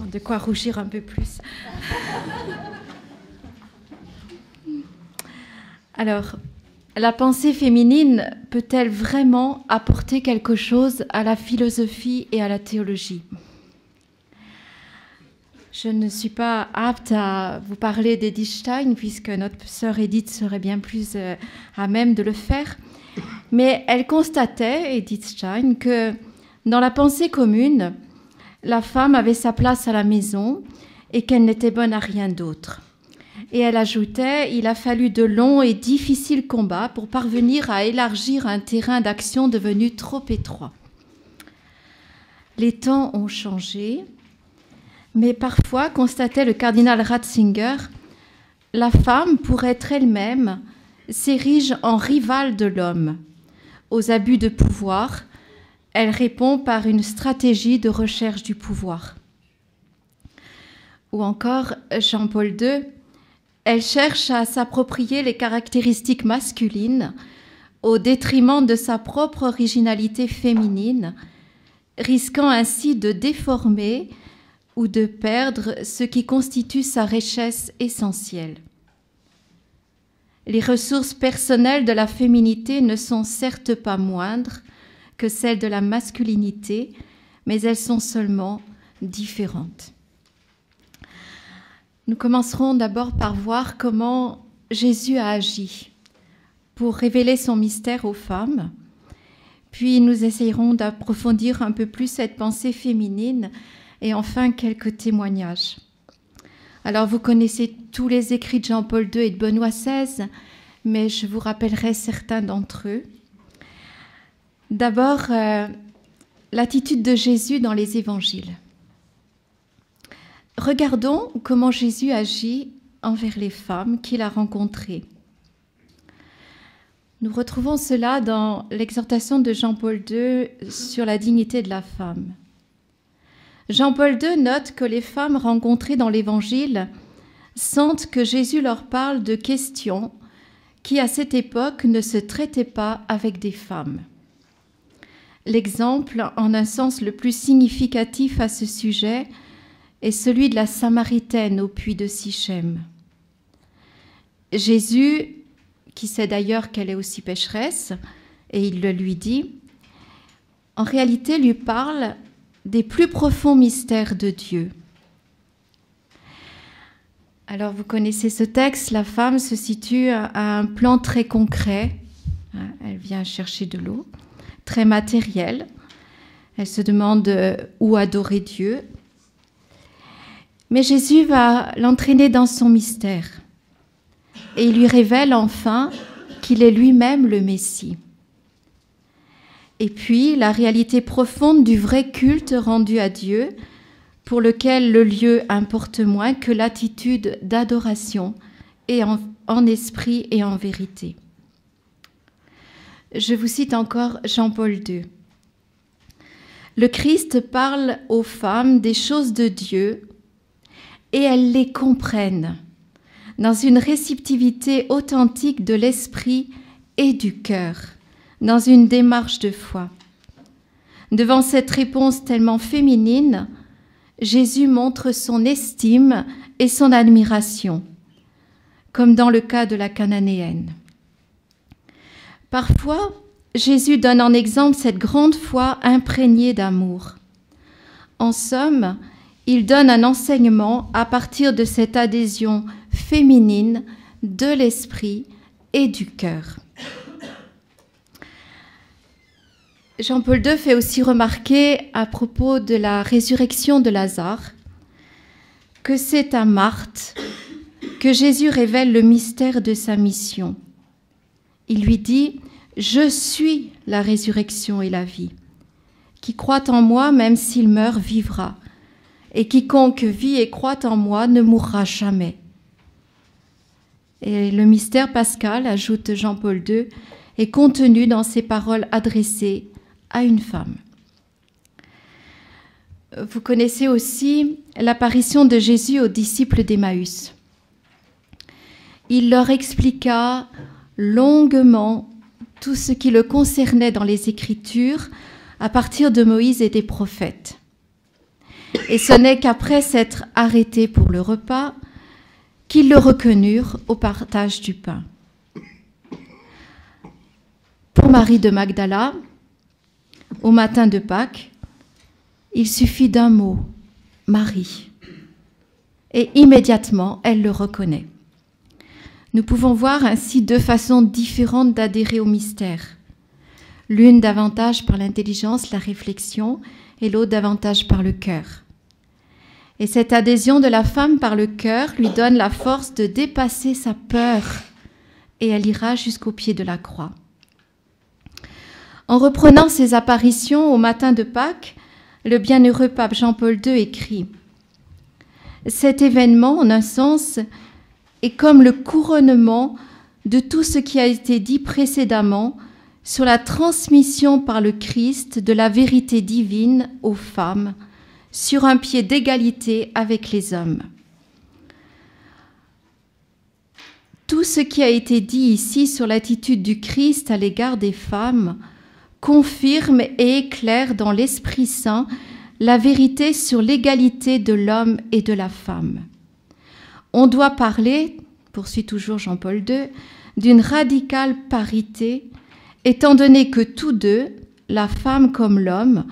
De quoi rougir un peu plus. Alors, la pensée féminine peut-elle vraiment apporter quelque chose à la philosophie et à la théologie ? Je ne suis pas apte à vous parler d'Edith Stein, puisque notre sœur Edith serait bien plus à même de le faire. Mais elle constatait, Edith Stein, que dans la pensée commune, la femme avait sa place à la maison et qu'elle n'était bonne à rien d'autre. Et elle ajoutait, il a fallu de longs et difficiles combats pour parvenir à élargir un terrain d'action devenu trop étroit. Les temps ont changé, mais parfois, constatait le cardinal Ratzinger, la femme, pour être elle-même, s'érige en rivale de l'homme. Aux abus de pouvoir, elle répond par une stratégie de recherche du pouvoir. Ou encore, Jean-Paul II, elle cherche à s'approprier les caractéristiques masculines au détriment de sa propre originalité féminine, risquant ainsi de déformer ou de perdre ce qui constitue sa richesse essentielle. Les ressources personnelles de la féminité ne sont certes pas moindres que celles de la masculinité, mais elles sont seulement différentes. Nous commencerons d'abord par voir comment Jésus a agi pour révéler son mystère aux femmes, puis nous essayerons d'approfondir un peu plus cette pensée féminine et enfin quelques témoignages. Alors vous connaissez tous les écrits de Jean-Paul II et de Benoît XVI, mais je vous rappellerai certains d'entre eux. D'abord, l'attitude de Jésus dans les évangiles. Regardons comment Jésus agit envers les femmes qu'il a rencontrées. Nous retrouvons cela dans l'exhortation de Jean-Paul II sur la dignité de la femme. Jean-Paul II note que les femmes rencontrées dans l'Évangile sentent que Jésus leur parle de questions qui, à cette époque, ne se traitaient pas avec des femmes. L'exemple, en un sens le plus significatif à ce sujet, est celui de la Samaritaine au puits de Sichem. Jésus, qui sait d'ailleurs qu'elle est aussi pécheresse, et il le lui dit, en réalité lui parle des plus profonds mystères de Dieu. Alors vous connaissez ce texte, la femme se situe à un plan très concret, elle vient chercher de l'eau, très matériel, elle se demande où adorer Dieu, mais Jésus va l'entraîner dans son mystère et il lui révèle enfin qu'il est lui-même le Messie. Et puis, la réalité profonde du vrai culte rendu à Dieu, pour lequel le lieu importe moins que l'attitude d'adoration et en esprit et en vérité. Je vous cite encore Jean-Paul II. Le Christ parle aux femmes des choses de Dieu et elles les comprennent dans une réceptivité authentique de l'esprit et du cœur, dans une démarche de foi. Devant cette réponse tellement féminine, Jésus montre son estime et son admiration, comme dans le cas de la Cananéenne. Parfois, Jésus donne en exemple cette grande foi imprégnée d'amour. En somme, il donne un enseignement à partir de cette adhésion féminine de l'esprit et du cœur. Jean-Paul II fait aussi remarquer à propos de la résurrection de Lazare que c'est à Marthe que Jésus révèle le mystère de sa mission. Il lui dit « Je suis la résurrection et la vie. Qui croit en moi, même s'il meurt, vivra. Et quiconque vit et croit en moi ne mourra jamais. » Et le mystère pascal, ajoute Jean-Paul II, est contenu dans ces paroles adressées à une femme. Vous connaissez aussi l'apparition de Jésus aux disciples d'Emmaüs. Il leur expliqua longuement tout ce qui le concernait dans les Écritures à partir de Moïse et des prophètes. Et ce n'est qu'après s'être arrêtés pour le repas qu'ils le reconnurent au partage du pain. Pour Marie de Magdala, au matin de Pâques, il suffit d'un mot, Marie, et immédiatement elle le reconnaît. Nous pouvons voir ainsi deux façons différentes d'adhérer au mystère. L'une davantage par l'intelligence, la réflexion, et l'autre davantage par le cœur. Et cette adhésion de la femme par le cœur lui donne la force de dépasser sa peur, et elle ira jusqu'au pied de la croix. En reprenant ses apparitions au matin de Pâques, le bienheureux pape Jean-Paul II écrit « Cet événement, en un sens, est comme le couronnement de tout ce qui a été dit précédemment sur la transmission par le Christ de la vérité divine aux femmes, sur un pied d'égalité avec les hommes. Tout ce qui a été dit ici sur l'attitude du Christ à l'égard des femmes confirme et éclaire dans l'Esprit Saint la vérité sur l'égalité de l'homme et de la femme. On doit parler, poursuit toujours Jean-Paul II, d'une radicale parité, étant donné que tous deux, la femme comme l'homme,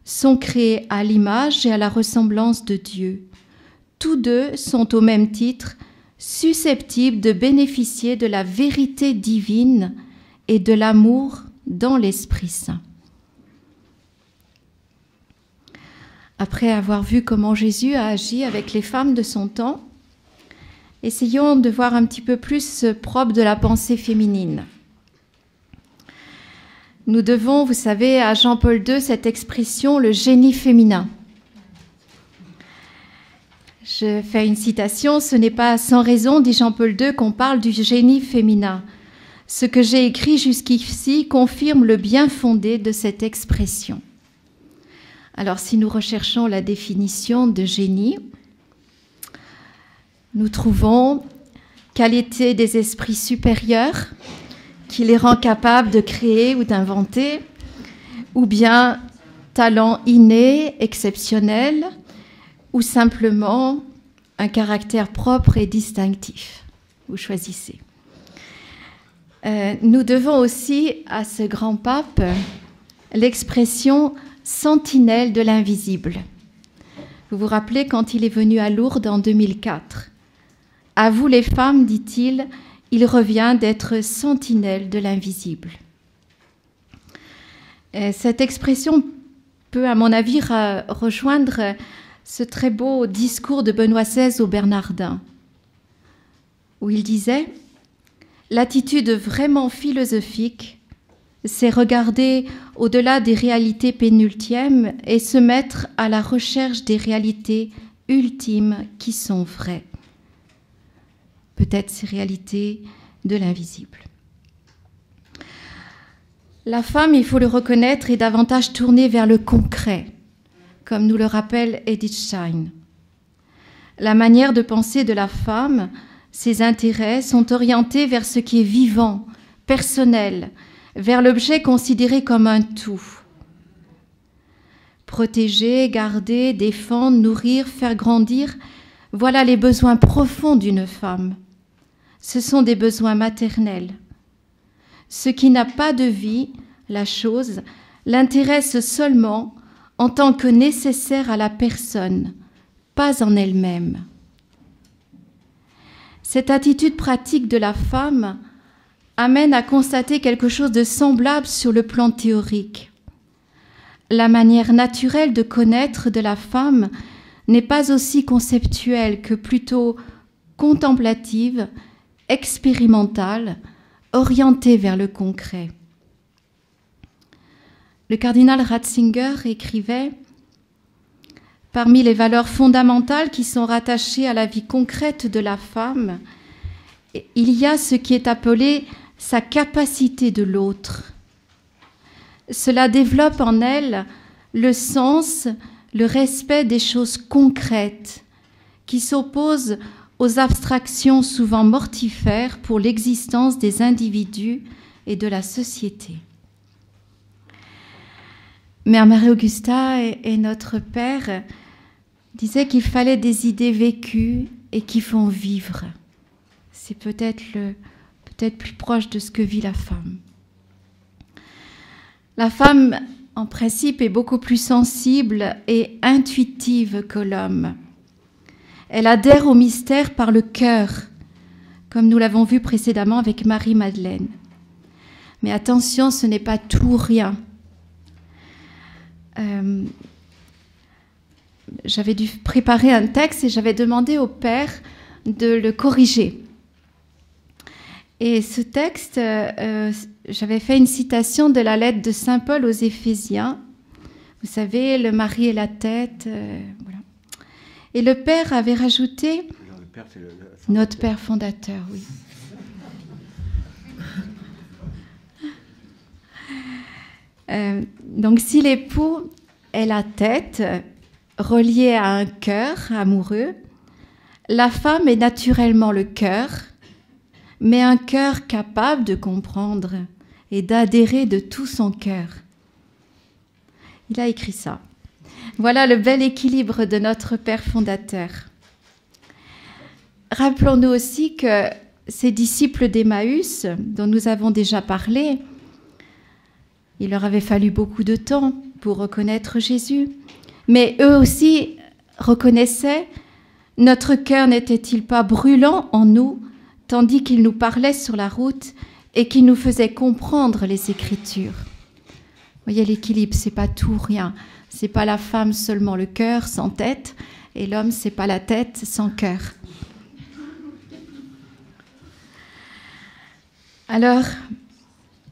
sont créés à l'image et à la ressemblance de Dieu. Tous deux sont au même titre susceptibles de bénéficier de la vérité divine et de l'amour dans l'Esprit Saint. Après avoir vu comment Jésus a agi avec les femmes de son temps, essayons de voir un petit peu plus propre de la pensée féminine. Nous devons, vous savez, à Jean-Paul II cette expression, le génie féminin. Je fais une citation, ce n'est pas sans raison, dit Jean-Paul II, qu'on parle du génie féminin. Ce que j'ai écrit jusqu'ici confirme le bien fondé de cette expression. Alors, si nous recherchons la définition de génie, nous trouvons qualité des esprits supérieurs qui les rend capables de créer ou d'inventer, ou bien talent inné, exceptionnel, ou simplement un caractère propre et distinctif. Vous choisissez. Nous devons aussi à ce grand pape l'expression « sentinelle de l'invisible ». Vous vous rappelez quand il est venu à Lourdes en 2004. « À vous les femmes, dit-il, il revient d'être sentinelle de l'invisible. » Cette expression peut, à mon avis, rejoindre ce très beau discours de Benoît XVI aux Bernardins, où il disait « L'attitude vraiment philosophique, c'est regarder au-delà des réalités pénultièmes et se mettre à la recherche des réalités ultimes qui sont vraies. » Peut-être ces réalités de l'invisible. La femme, il faut le reconnaître, est davantage tournée vers le concret, comme nous le rappelle Edith Stein. La manière de penser de la femme, ses intérêts sont orientés vers ce qui est vivant, personnel, vers l'objet considéré comme un tout. Protéger, garder, défendre, nourrir, faire grandir, voilà les besoins profonds d'une femme. Ce sont des besoins maternels. Ce qui n'a pas de vie, la chose, l'intéresse seulement en tant que nécessaire à la personne, pas en elle-même. Cette attitude pratique de la femme amène à constater quelque chose de semblable sur le plan théorique. La manière naturelle de connaître de la femme n'est pas aussi conceptuelle que plutôt contemplative, expérimentale, orientée vers le concret. Le cardinal Ratzinger écrivait « Parmi les valeurs fondamentales qui sont rattachées à la vie concrète de la femme, il y a ce qui est appelé sa capacité de l'autre. Cela développe en elle le sens, le respect des choses concrètes qui s'opposent aux abstractions souvent mortifères pour l'existence des individus et de la société. » Mère Marie-Augusta et notre Père disait qu'il fallait des idées vécues et qui font vivre. C'est peut-être plus proche de ce que vit la femme. La femme, en principe, est beaucoup plus sensible et intuitive que l'homme. Elle adhère au mystère par le cœur, comme nous l'avons vu précédemment avec Marie-Madeleine. Mais attention, ce n'est pas tout ou rien. J'avais dû préparer un texte et j'avais demandé au père de le corriger. Et ce texte, j'avais fait une citation de la lettre de Saint Paul aux Éphésiens. Vous savez, le mari est la tête. Voilà. Et le père avait rajouté... Non, le père, c'est notre père fondateur, oui. Donc, si l'époux est la tête, reliée à un cœur amoureux, la femme est naturellement le cœur, mais un cœur capable de comprendre et d'adhérer de tout son cœur. Il a écrit ça. Voilà le bel équilibre de notre Père fondateur. Rappelons-nous aussi que ces disciples d'Emmaüs, dont nous avons déjà parlé, il leur avait fallu beaucoup de temps pour reconnaître Jésus, mais eux aussi reconnaissaient « Notre cœur n'était-il pas brûlant en nous, tandis qu'il nous parlait sur la route et qu'il nous faisait comprendre les Écritures ?» Vous voyez l'équilibre, c'est pas tout ou rien. C'est pas la femme seulement le cœur sans tête, et l'homme c'est pas la tête sans cœur. Alors,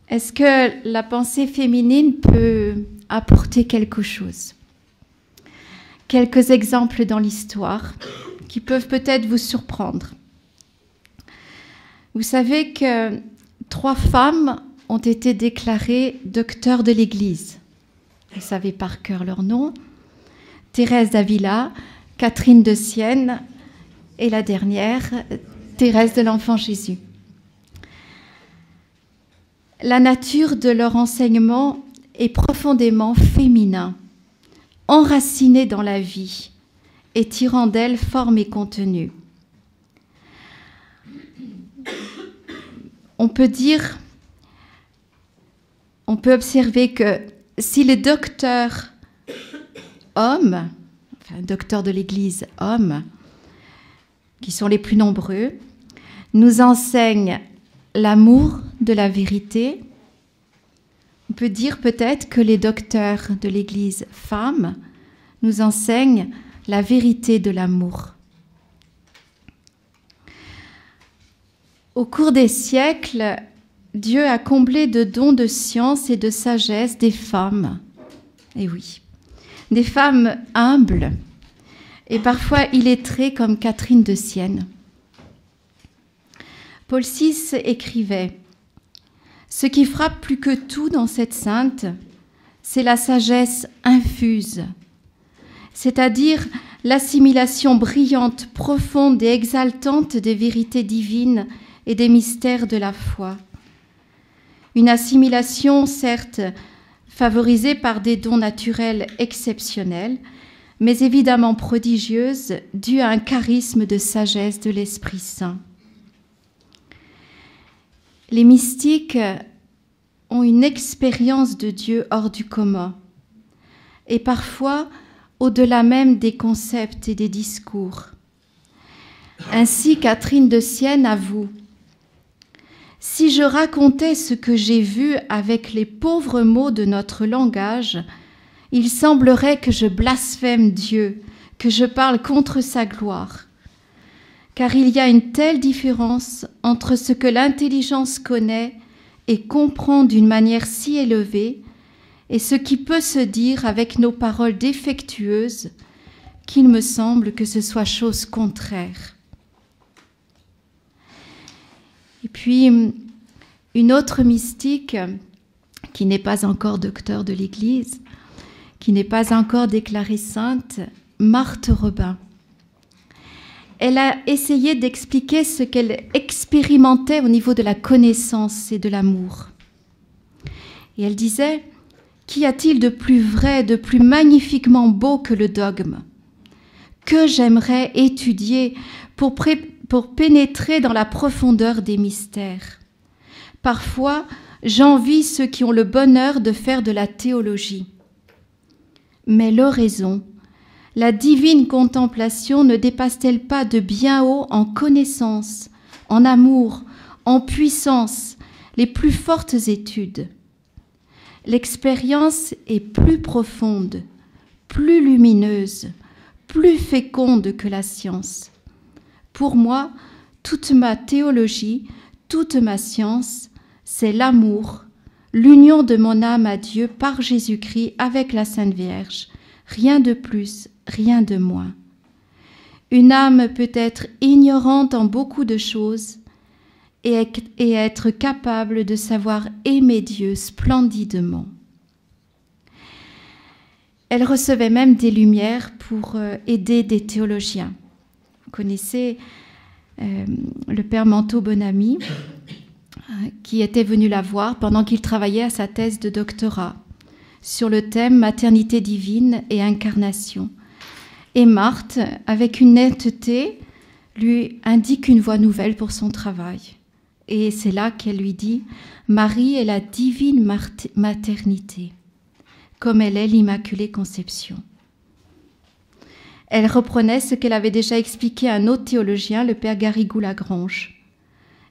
est-ce que la pensée féminine peut apporter quelque chose ? Quelques exemples dans l'histoire qui peuvent peut-être vous surprendre. Vous savez que 3 femmes ont été déclarées docteurs de l'Église. Vous savez par cœur leur nom. Thérèse d'Avila, Catherine de Sienne et la dernière, Thérèse de l'Enfant Jésus. La nature de leur enseignement est profondément féminin, enraciné dans la vie et tirant d'elle forme et contenu. On peut observer que si les docteurs hommes, enfin docteurs de l'Église hommes, qui sont les plus nombreux, nous enseignent l'amour de la vérité, on peut dire peut-être que les docteurs de l'Église femmes nous enseignent la vérité de l'amour. Au cours des siècles, Dieu a comblé de dons de science et de sagesse des femmes. Et oui, des femmes humbles et parfois illettrées comme Catherine de Sienne. Paul VI écrivait « Ce qui frappe plus que tout dans cette sainte, c'est la sagesse infuse, c'est-à-dire l'assimilation brillante, profonde et exaltante des vérités divines et des mystères de la foi. Une assimilation, certes, favorisée par des dons naturels exceptionnels, mais évidemment prodigieuse, due à un charisme de sagesse de l'Esprit Saint. Les mystiques ont une expérience de Dieu hors du commun, et parfois au-delà même des concepts et des discours. Ainsi, Catherine de Sienne avoue « Si je racontais ce que j'ai vu avec les pauvres mots de notre langage, il semblerait que je blasphème Dieu, que je parle contre sa gloire. Car il y a une telle différence entre ce que l'intelligence connaît et comprend d'une manière si élevée et ce qui peut se dire avec nos paroles défectueuses qu'il me semble que ce soit chose contraire. » Et puis, une autre mystique qui n'est pas encore docteur de l'Église, qui n'est pas encore déclarée sainte, Marthe Robin. Elle a essayé d'expliquer ce qu'elle expérimentait au niveau de la connaissance et de l'amour. Et elle disait « Qu'y a-t-il de plus vrai, de plus magnifiquement beau que le dogme ? que j'aimerais étudier pour pénétrer dans la profondeur des mystères. Parfois, j'envie ceux qui ont le bonheur de faire de la théologie. Mais l'oraison, la divine contemplation ne dépasse-t-elle pas de bien haut en connaissance, en amour, en puissance, les plus fortes études? L'expérience est plus profonde, plus lumineuse, plus féconde que la science. Pour moi, toute ma théologie, toute ma science, c'est l'amour, l'union de mon âme à Dieu par Jésus-Christ avec la Sainte Vierge. Rien de plus, rien de moins. Une âme peut être ignorante en beaucoup de choses et être capable de savoir aimer Dieu splendidement. Elle recevait même des lumières pour aider des théologiens. Vous connaissez le père Manteau Bonamy, qui était venu la voir pendant qu'il travaillait à sa thèse de doctorat sur le thème maternité divine et incarnation. Et Marthe, avec une netteté, lui indique une voie nouvelle pour son travail. Et c'est là qu'elle lui dit « Marie est la divine maternité, comme elle est l'Immaculée Conception ». Elle reprenait ce qu'elle avait déjà expliqué à un autre théologien, le père Garrigou-Lagrange.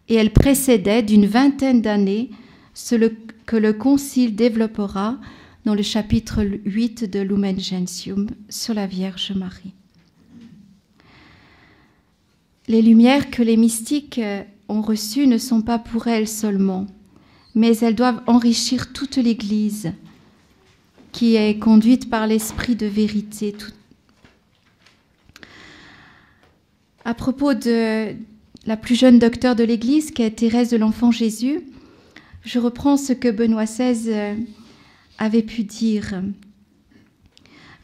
Et elle précédait d'une 20aine d'années ce que le Concile développera dans le chapitre 8 de Lumen Gentium sur la Vierge Marie. Les lumières que les mystiques ont reçues ne sont pas pour elles seulement, mais elles doivent enrichir toute l'Église qui est conduite par l'Esprit de vérité. À propos de la plus jeune docteure de l'Église, qui est Thérèse de l'Enfant Jésus, je reprends ce que Benoît XVI avait pu dire.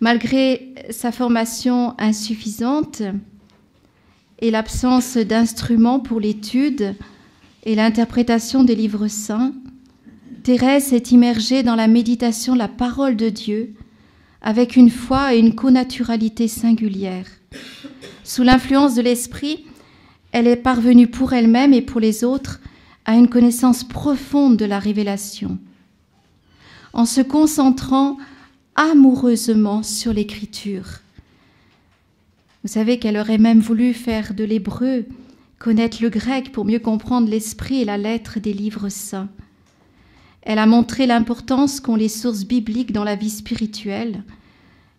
Malgré sa formation insuffisante et l'absence d'instruments pour l'étude et l'interprétation des livres saints, Thérèse s'est immergée dans la méditation de la parole de Dieu avec une foi et une connaturalité singulière. Sous l'influence de l'Esprit, elle est parvenue pour elle-même et pour les autres à une connaissance profonde de la révélation, en se concentrant amoureusement sur l'Écriture. Vous savez qu'elle aurait même voulu faire de l'hébreu, connaître le grec pour mieux comprendre l'esprit et la lettre des livres saints. Elle a montré l'importance qu'ont les sources bibliques dans la vie spirituelle.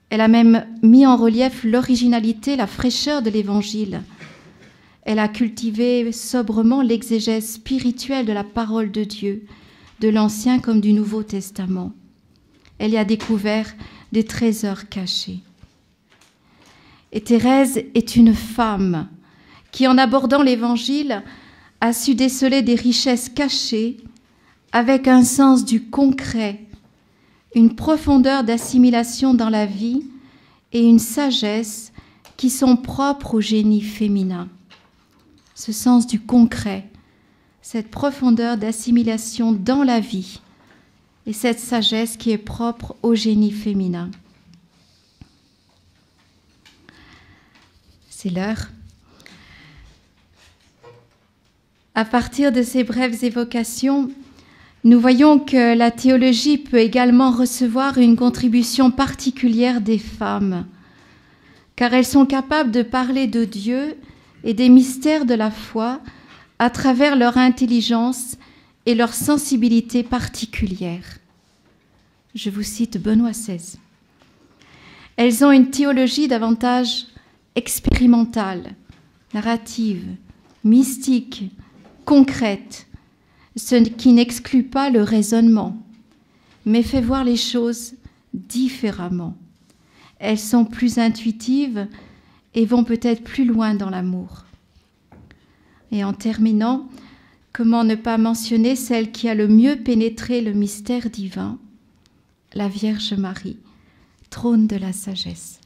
Elle a même mis en relief l'originalité, la fraîcheur de l'Évangile. Elle a cultivé sobrement l'exégèse spirituelle de la parole de Dieu, de l'Ancien comme du Nouveau Testament. Elle y a découvert des trésors cachés. Et Thérèse est une femme qui, en abordant l'Évangile, a su déceler des richesses cachées avec un sens du concret, une profondeur d'assimilation dans la vie et une sagesse qui sont propres au génie féminin. Ce sens du concret, cette profondeur d'assimilation dans la vie et cette sagesse qui est propre au génie féminin. C'est l'heure. À partir de ces brèves évocations, nous voyons que la théologie peut également recevoir une contribution particulière des femmes, car elles sont capables de parler de Dieu et des mystères de la foi à travers leur intelligence et leur sensibilité particulière. Je vous cite Benoît XVI. Elles ont une théologie davantage expérimentale, narrative, mystique, concrète, ce qui n'exclut pas le raisonnement, mais fait voir les choses différemment. Elles sont plus intuitives et vont peut-être plus loin dans l'amour. Et en terminant, comment ne pas mentionner celle qui a le mieux pénétré le mystère divin, la Vierge Marie, trône de la sagesse.